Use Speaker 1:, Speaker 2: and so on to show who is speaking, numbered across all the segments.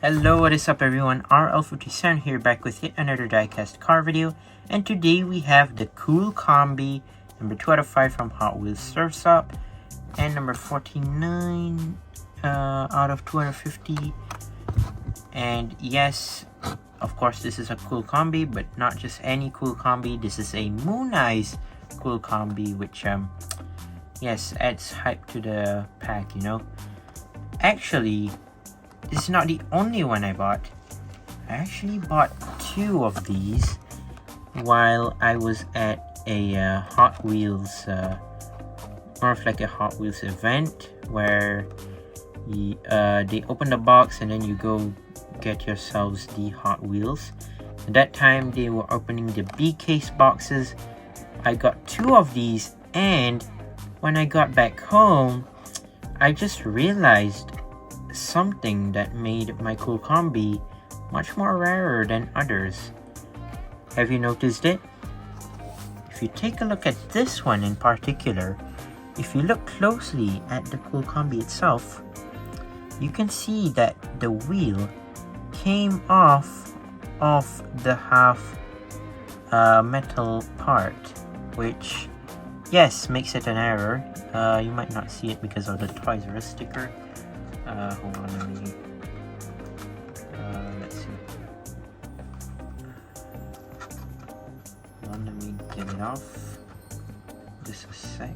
Speaker 1: Hello, what is up everyone, RL57 here back with yet another diecast car video, and today we have the Kool Kombi number 2 out of 5 from Hot Wheels Surf's Up, and number 49 out of 250. And yes, of course this is a Kool Kombi, but not just any Kool Kombi. This is a Moon Eyes Kool Kombi, which yes, adds hype to the pack, you know. Actually, this is not the only one I bought. I actually bought 2 of these while I was at a Hot Wheels, more of like a Hot Wheels event where they open the box and then you go get yourselves the Hot Wheels. At that time they were opening the Diecast boxes. I got 2 of these, and when I got back home I just realized something that made my Kool Kombi much more rarer than others. Have you noticed it? If you take a look at this one in particular, if you look closely at the Kool Kombi itself, you can see that the wheel came off of the half metal part, which yes, makes it an error. You might not see it because of the ToysReview sticker. Hold on, let's see. Let me get it off. Just a sec.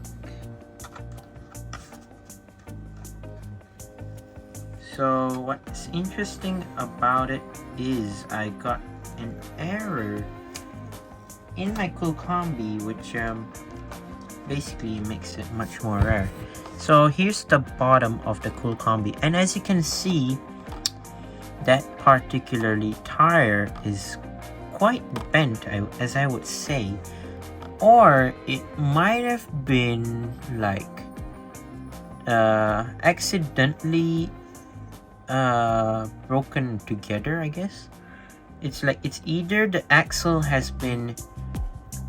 Speaker 1: So what's interesting about it is I got an error in my Kool Kombi, which basically makes it much more rare. So here's the bottom of the Kool Kombi, and as you can see, that particularly tire is quite bent, as I would say, or it might have been like accidentally broken together, I guess. It's like it's either the axle has been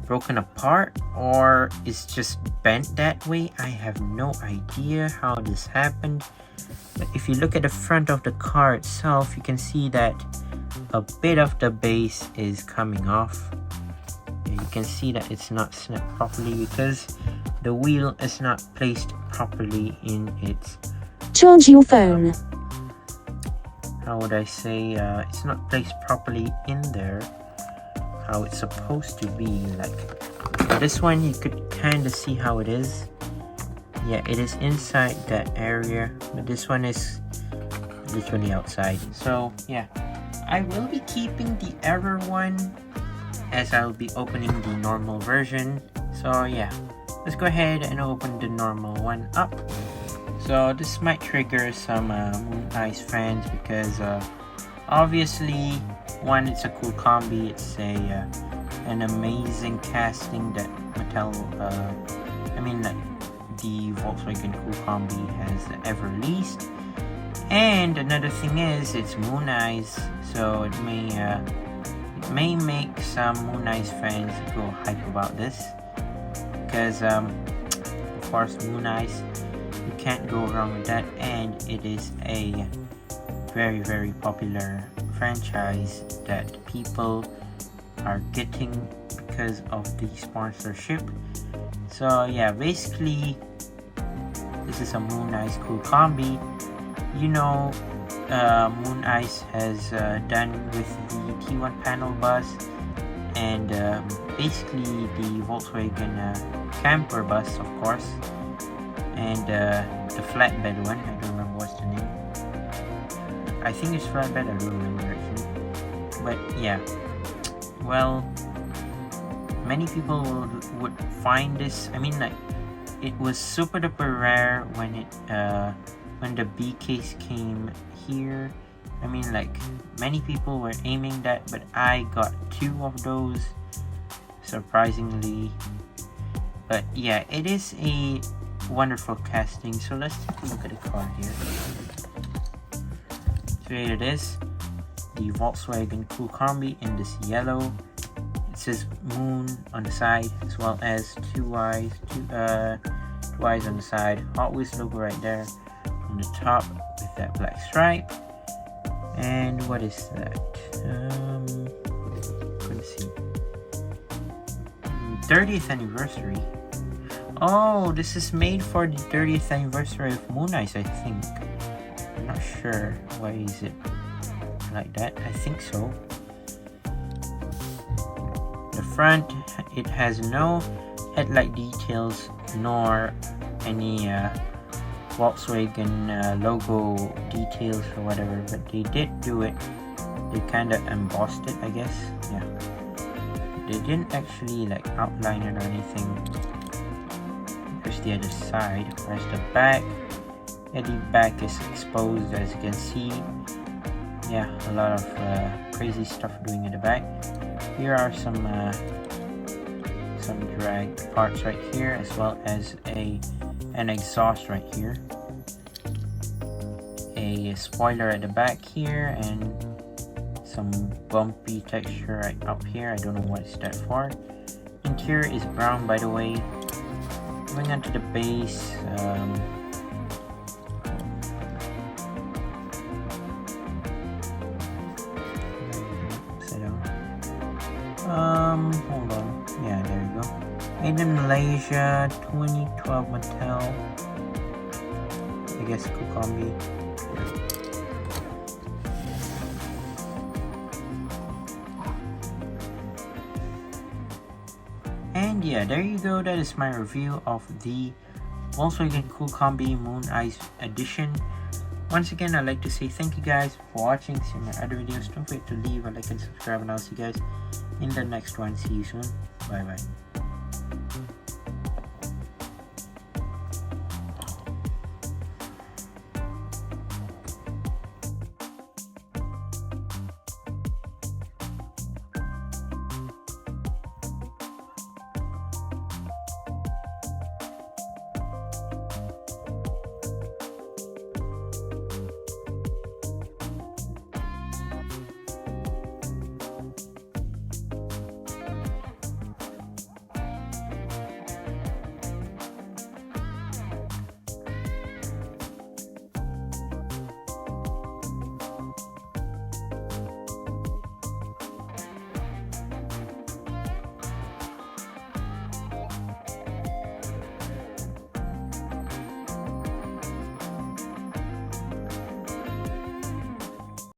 Speaker 1: broken apart or it's just bent that way. I have no idea how this happened, but if you look at the front of the car itself, you can see that a bit of the base is coming off. And you can see that it's not snapped properly because the wheel is not placed properly in its
Speaker 2: charge your phone.
Speaker 1: How would I say, it's not placed properly in there how it's supposed to be. Like this one, you could kind of see how it is. Yeah, it is inside that area, but this one is literally outside. So yeah, I will be keeping the error one as I'll be opening the normal version. So yeah, let's go ahead and open the normal one up. So this might trigger some Moon Eyes fans because obviously, one, it's a Kool Kombi. It's an amazing casting that Mattel, the Volkswagen Kool Kombi has ever released. And another thing is, it's Moon Eyes, so it may make some Moon Eyes fans go hype about this because, of course, Moon Eyes, you can't go wrong with that, and it is a very, very popular franchise that people are getting because of the sponsorship. So yeah, basically this is a Moon Eyes Kool Kombi. You know, Moon Eyes has done with the T1 panel bus and basically the Volkswagen camper bus, of course, and the flatbed one. I don't remember what's the name. I think it's flatbed, I don't remember actually. But yeah, well, many people would find this, like, it was super duper rare when it when the B case came here. Like, many people were aiming that, but I got 2 of those, surprisingly. But yeah, it is a wonderful casting. So let's take a look at the car here. So here it is, the Volkswagen Kool Kombi in this yellow. It says Moon on the side, as well as two eyes on the side. Hot Wheels logo right there on the top with that black stripe. And what is that? Couldn't see. 30th anniversary. Oh, this is made for the 30th anniversary of Moon Eyes, I think. I'm not sure. Why is it like that? I think so. The front, it has no headlight details nor any Volkswagen logo details or whatever, but they did do it. They kind of embossed it, I guess. Yeah. They didn't actually like outline it or anything. Here's the other side. Where's the back? Yeah, the back is exposed, as you can see. Yeah, a lot of crazy stuff doing in the back. Here are some drag parts right here, as well as an exhaust right here. A spoiler at the back here, and some bumpy texture right up here. I don't know what is that for. Interior is brown, by the way. Going on to the base. Hold on. Yeah, there you go. Made in Malaysia, 2012 Mattel. I guess Kool Kombi. And yeah, there you go. That is my review of the Volkswagen Kool Kombi Moon Eyes Edition. Once again, I'd like to say thank you guys for watching. See my other videos. Don't forget to leave a like and subscribe, and I'll see you guys in the next one. See you soon. Bye bye.